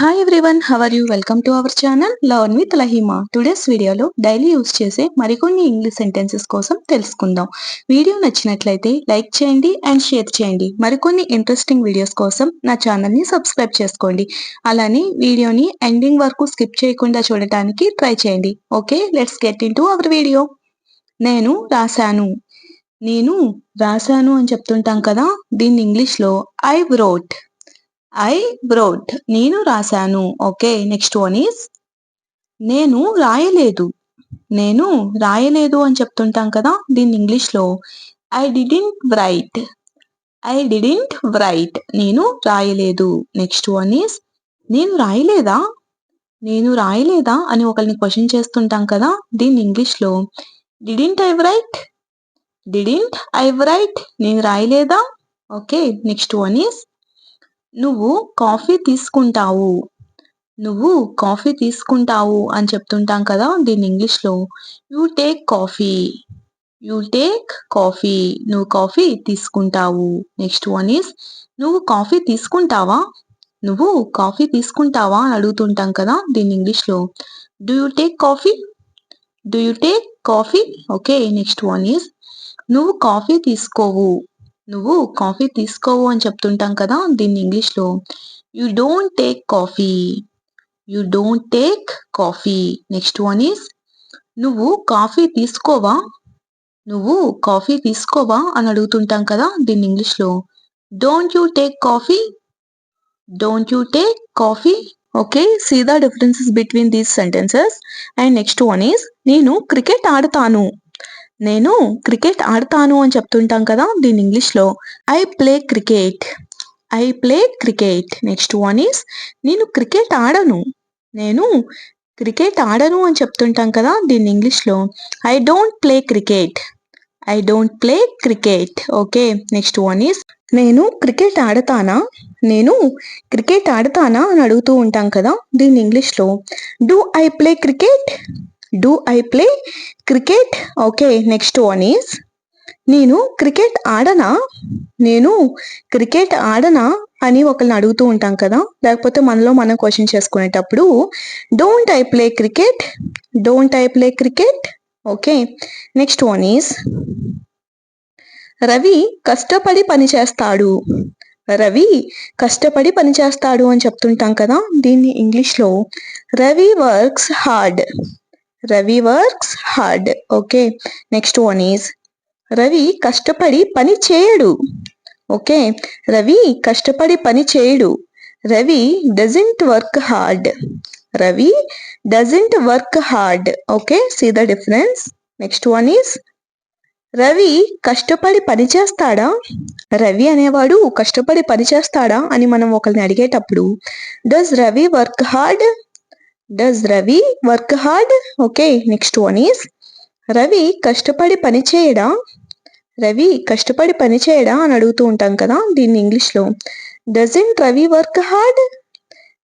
Hi everyone, how are you? Welcome to our channel learn with Lahima. Today's వీడియోలో daily use చేసే మరికొన్ని English sentences కోసం తెలుసుకుందాం. Video నచ్చినట్లయితే లైక్ చేయండి అండ్ షేర్ చేయండి. మరికొన్ని ఇంట్రెస్టింగ్ వీడియోస్ కోసం నా ఛానల్ని సబ్స్క్రైబ్ చేసుకోండి. అలానే వీడియోని ఎండింగ్ వరకు స్కిప్ చేయకుండా చూడటానికి ట్రై చేయండి. Okay, let's get in to our video. నేను రాశాను. నేను రాశాను అని చెప్తుంటాం కదా, దీన్ని ఇంగ్లీష్లో ఐ వ్రోట్. ఐ వ్రోట్, నేను రాశాను. ఓకే, నెక్స్ట్ వన్ ఈస్ నేను రాయలేదు. నేను రాయలేదు అని చెప్తుంటాం కదా, దీన్ని ఇంగ్లీష్లో I didn't right. I didn't right, నేను రాయలేదు. నెక్స్ట్ వన్ ఈస్ నేను రాయలేదా. నేను రాయలేదా అని ఒకరిని క్వశ్చన్ చేస్తుంటాం కదా, దీన్ని ఇంగ్లీష్లో didn't I right. Didn't I right, నేను రాయలేదా. ఓకే, నెక్స్ట్ వన్ ఈస్ నువ్వు కాఫీ తీసుకుంటావు. నువ్వు కాఫీ తీసుకుంటావు అని చెప్తుంటాం కదా, దీన్ని ఇంగ్లీష్లో you take coffee. You take coffee, నువ్వు కాఫీ తీసుకుంటావు. నెక్స్ట్ వన్ ఈస్ నువ్వు కాఫీ తీసుకుంటావా. నువ్వు కాఫీ తీసుకుంటావా అని అడుగుతుంటాం కదా, దీన్ని ఇంగ్లీష్లో do you take coffee. Do you take coffee. Okay, next one is నువ్వు కాఫీ తీసుకోవు. నువ్వు కాఫీ తీసుకోవు అని చెప్తుంటాం కదా, దీన్ని ఇంగ్లీష్లో you don't take coffee. You don't take coffee. Next one is నువ్వు కాఫీ తీసుకోవా. నువ్వు కాఫీ తీసుకోవా అని అడుగుతుంటాం కదా, దీన్ని ఇంగ్లీష్లో don't you take coffee. Don't you take coffee. Okay, see the differences between these sentences. And next one is నేను క్రికెట్ ఆడతాను. నేను క్రికెట్ ఆడతాను అని చెప్తుంటాం కదా, దీని ఇంగ్లీష్లో I play cricket. I play cricket. Next one is నేను క్రికెట్ ఆడను. నేను క్రికెట్ ఆడను అని చెప్తుంటాం కదా, దీని ఇంగ్లీష్లో I don't play cricket. I don't play cricket. Okay, next one is నేను క్రికెట్ ఆడతానా. నేను క్రికెట్ ఆడతానా అని అడుగుతూ ఉంటాం కదా, దీని ఇంగ్లీష్లో do I play cricket. Do I play cricket. Okay, next one is నేను క్రికెట్ ఆడనా. నేను క్రికెట్ ఆడనా అని ఒకరిని అడుగుతూ ఉంటాం కదా, లేకపోతే మనలో మనం క్వశ్చన్ చేసుకునేటప్పుడు don't I play cricket. Don't I play cricket. Okay, next one is Ravi కష్టపడి పని చేస్తాడు. రవి కష్టపడి పని చేస్తాడు అని చెప్తుంటాం కదా, దీన్ని ఇంగ్లీష్లో Ravi works hard. Ravi works hard. Okay, next one is Ravi కష్టపడి పని చేయడు. ఓకే, రవి కష్టపడి పని చేయడు. Ravi doesn't work hard. Ravi doesn't work hard. Okay, see the difference. Next one is Ravi కష్టపడి పని చేస్తాడా. రవి అనేవాడు కష్టపడి పని చేస్తాడా అని మనం ఒకరిని అడిగేటప్పుడు does Ravi work hard. Does Ravi work hard. Okay, next one is Ravi కష్టపడి పని చేయడా. రవి కష్టపడి పని చేయడా అని అడుగుతూ ఉంటాం కదా, దీన్ని ఇంగ్లీష్లో doesn't Ravi work hard.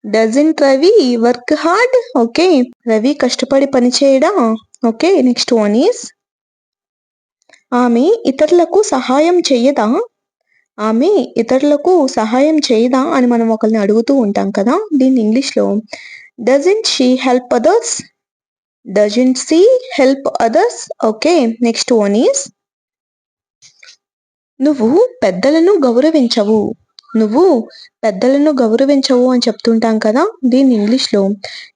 Doesn't Ravi work hard. Okay, Ravi కష్టపడి పని చేయడా. ఓకే, నెక్స్ట్ వన్ ఈస్ ఆమె ఇతరులకు సహాయం చెయ్యదా. ఆమె ఇతరులకు సహాయం చేయదా అని మనం ఒకరిని అడుగుతూ ఉంటాం కదా, దీన్ని ఇంగ్లీష్లో doesn't she help others. Doesn't she help others. Okay, next one is నువ్వు పెద్దలను గౌరవించవు. నువ్వు పెద్దలను గౌరవించవు అని చెప్తుంటాం కదా, దీన్ని ఇంగ్లీష్లో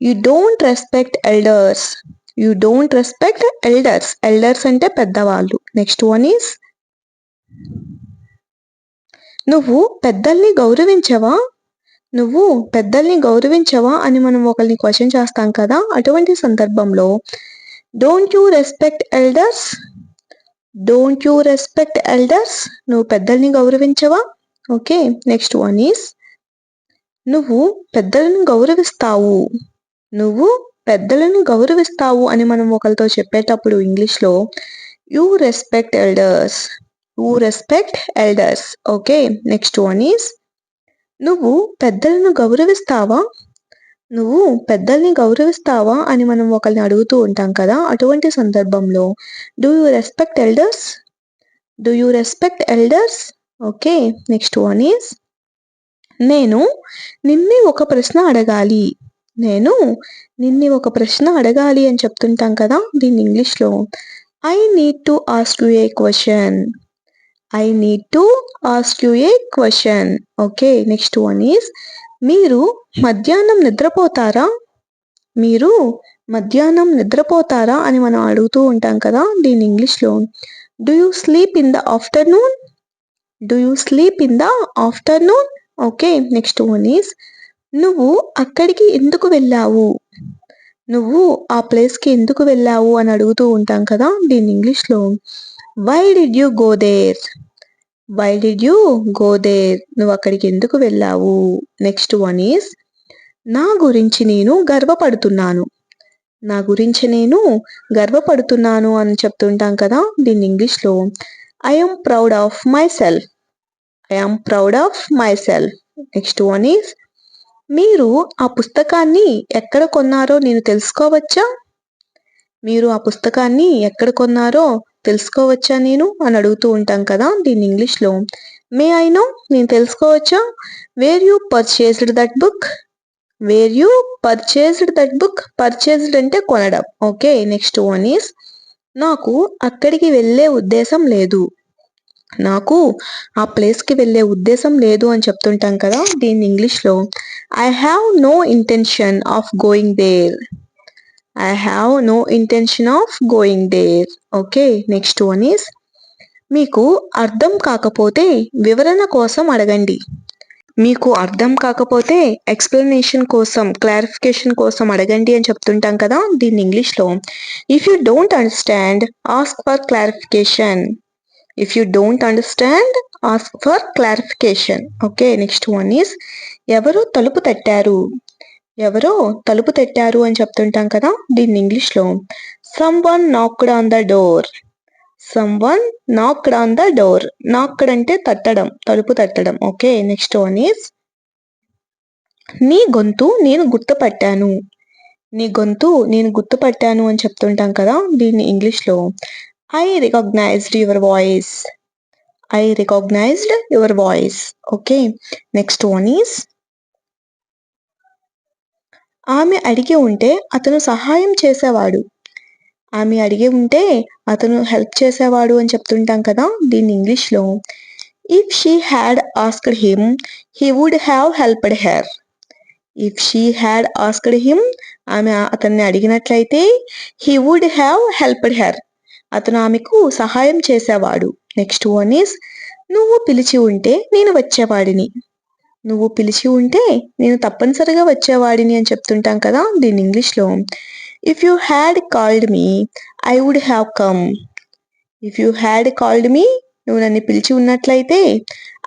you don't respect elders. You don't respect elders. Elders అంటే పెద్దవాళ్ళు. నెక్స్ట్ వన్ ఈస్ నువ్వు పెద్దల్ని గౌరవించవా. నువ్వు పెద్దల్ని గౌరవించవా అని మనం ఒకరిని క్వశ్చన్ చేస్తాం కదా, అటువంటి సందర్భంలో don't you respect elders. Don't you respect elders. నువ్వు పెద్దల్ని గౌరవించవా. ఓకే, నెక్స్ట్ వన్ ఈస్ నువ్వు పెద్దలను గౌరవిస్తావు. నువ్వు పెద్దలను గౌరవిస్తావు అని మనం ఒకరితో చెప్పేటప్పుడు ఇంగ్లీష్లో you respect elders. You respect elders. Okay, next one is నువ్వు పెద్దలను గౌరవిస్తావా. నువ్వు పెద్దల్ని గౌరవిస్తావా అని మనం ఒకరిని అడుగుతూ ఉంటాం కదా, అటువంటి సందర్భంలో do you respect elders. Do you respect elders. Okay, next one is నేను నిన్ను ఒక ప్రశ్న అడగాలి. నేను నిన్ను ఒక ప్రశ్న అడగాలి అని చెప్తుంటాం కదా! దీన్ని ఇంగ్లీష్‌లో I need to ask you A question. I need to ask you A question. Okay. Next one is మీరు మధ్యాహ్నం నిద్రపోతారా? మీరు మధ్యాహ్నం నిద్రపోతారా అని మనం అడుగుతూ ఉంటాం కదా! దీన్ని ఇంగ్లీష్‌లో do you sleep in the afternoon? Do you sleep in the afternoon? Okay. Next one is నువ్వు అక్కడికి ఎందుకు వెళ్ళావు? నువ్వు ఆ ప్లేస్‌కి ఎందుకు వెళ్ళావు అని అడుగుతూ ఉంటాం కదా! దీన్ని ఇంగ్లీష్‌లో why did you go there? Why did you go there? నువ్వు అక్కడికి ఎందుకు వెళ్ళావు? నెక్స్ట్ వన్ ఈస్ నా గురించి నేను గర్వపడుతున్నాను. నా గురించి నేను గర్వపడుతున్నాను అని చెప్తుంటాం కదా! దీన్ని ఇంగ్లీష్‌లో I am proud of my self. I am proud of my self. Next one is మీరు ఆ పుస్తకాన్ని ఎక్కడ కొన్నారో నేను తెలుసుకోవచ్చా? మీరు ఆ పుస్తకాన్ని ఎక్కడ కొన్నారో తెలుసుకోవచ్చా నేను అని అడుగుతూ ఉంటాం కదా! దీన్ని ఇంగ్లీష్‌లో మే ఐ నో? నేను తెలుసుకోవచ్చా? Where you purchased that book? Where you purchased that book? Purchased అంటే కొనడం. ఓకే. నెక్స్ట్ వన్ ఈస్ నాకు అక్కడికి వెళ్ళే ఉద్దేశం లేదు. నాకు ఆ ప్లేస్‌కి వెళ్ళే ఉద్దేశం లేదు అని చెప్తుంటాం కదా! దీన్ని ఇంగ్లీష్‌లో I have no intention of going there. I have no intention of going there. Okay. Next one is మీకు అర్థం కాకపోతే వివరణ కోసం అడగండి. మీకు అర్థం కాకపోతే ఎక్స్‌ప్లనేషన్ కోసం, క్లారిఫికేషన్ కోసం అడగండి అని చెప్తుంటాం కదా! దీన్ని ఇంగ్లీష్‌లో if you don't understand ask for clarification. If you don't understand ask for clarification. Okay. Next one is ఎవరో తలుపు తట్టారు. ఎవరో తలుపు తట్టారు అని చెప్తుంటాం కదా! దీన్ని ఇంగ్లీష్‌లో someone knocked on the door. Someone knocked on the door. Knocked అంటే తట్టడం, తలుపు తట్టడం. ఓకే. నెక్స్ట్ వన్ ఈస్ నీ గొంతు నేను గుర్తుపట్టాను. నీ గొంతు నేను గుర్తుపట్టాను అని చెప్తుంటాం కదా! దీన్ని ఇంగ్లీష్‌లో I recognised your voice. I recognised your voice. Okay. Next one is ఆమె అడిగి ఉంటే అతను సహాయం చేసేవాడు. ఆమె అడిగి ఉంటే అతను హెల్ప్ చేసేవాడు అని చెప్తుంటాం కదా! దీన్ని ఇంగ్లీష్‌లో if she had asked him he would have helped her. If she had asked him ఆమె అతన్ని అడిగినట్లయితే he would have helped her. అతను ఆమెకు సహాయం చేసేవాడు. నెక్స్ట్ వన్ ఈస్ నువ్వు పిలిచి ఉంటే నేను వచ్చేవాడిని. నువ్వు పిలిచి ఉంటే నేను తప్పనిసరిగా వచ్చేవాడిని అని చెప్తుంటాం కదా! దీన్ని ఇంగ్లీష్‌లో if you had called me I would have come. If you had called me నువ్వు నన్ను పిలిచి ఉన్నట్లయితే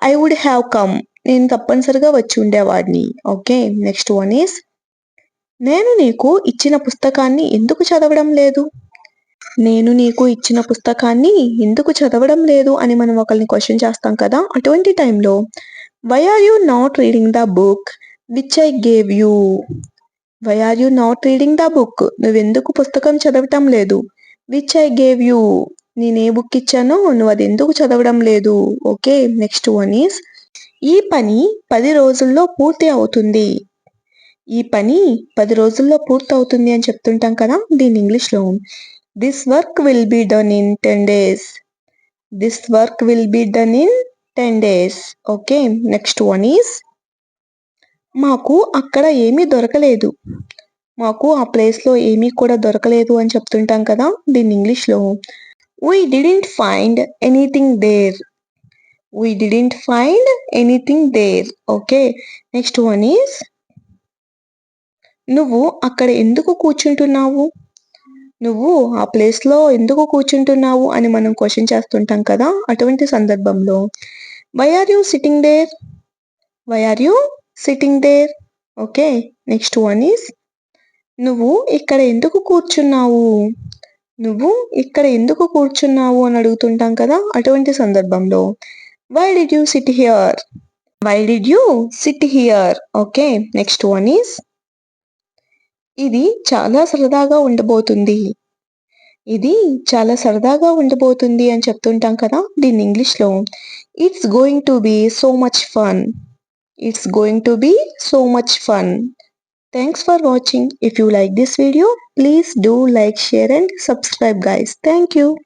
ఐ వుడ్ హావ్ కమ్. నేను తప్పనిసరిగా వచ్చి ఉండేవాడిని. ఓకే. నెక్స్ట్ వన్ ఈస్ నేను నీకు ఇచ్చిన పుస్తకాన్ని ఎందుకు చదవడం లేదు? నేను నీకు ఇచ్చిన పుస్తకాన్ని ఎందుకు చదవడం లేదు అని మనం ఒకళ్ళని క్వెషన్ చేస్తాం కదా! అటువంటి టైంలో why are you not reading the book which I gave you? Why are you not reading the book? నువ్వెందుకు పుస్తకం చదవటం లేదు? Which I gave you? నేనే బుక్ ఇచ్చానో నువ్వు అది ఎందుకు చదవడం లేదు? ఓకే. నెక్స్ట్ వన్ ఈస్ ఈ పని 10 రోజుల్లో పూర్తి అవుతుంది. ఈ పని 10 రోజుల్లో పూర్తవుతుంది అని చెప్తుంటాం కదా! దీన్ని ఇంగ్లీష్‌లో this work will be done in 10 days. This work will be done in 10 days. Okay. Next one is మాకు అక్కడ ఏమీ దొరకలేదు. మాకు ఆ ప్లేస్‌లో ఏమీ కూడా దొరకలేదు అని చెప్తుంటాం కదా! దీన్ని ఇంగ్లీష్‌లో we didn't find anything there. We didn't find anything there. Okay. Next one is నువ్వు అక్కడ ఎందుకు కూర్చుంటున్నావు? నువ్వు ఆ ప్లేస్‌లో ఎందుకు కూర్చుంటున్నావు అని మనం క్వెషన్ చేస్తుంటాం కదా! అటువంటి సందర్భంలో why are you sitting there? Why are you sitting there? Okay. Next one is నువ్వు ఇక్కడ ఎందుకు కూర్చున్నావు? నువ్వు ఇక్కడ ఎందుకు కూర్చున్నావు అని అడుగుతుంటాం కదా! అటువంటి సందర్భంలో why did you sit here? Why did you sit here? Okay. Next one is ఇది చాలా సరదాగా ఉండబోతుంది. ఇది చాలా సరదాగా ఉండబోతుంది అని చెప్తుంటాం కదా! దీన్ని ఇంగ్లీష్‌లో it's going to be so much fun. It's going to be so much fun. Thanks for watching. If you like this video, please do like, share and subscribe guys. Thank you.